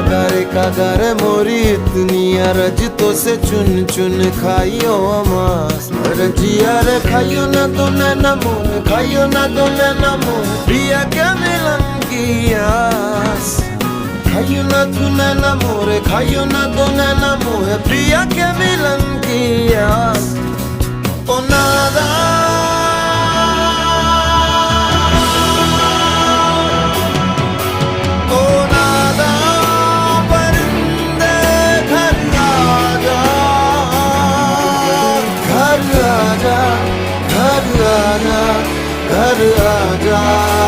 कागारे मोरी इतनी अरज तो से चुन चुन खाइयो अमास रजिया रे खाइयो ना तो नैना मोहे खाइयो ना तो नैना मोहे पिया क्या मिलन की आस खाइयो ना तू नैना मोरे खाइयो ना तो नैना मोहे पिया क्या मिलन की आस ओ नादा घर आजा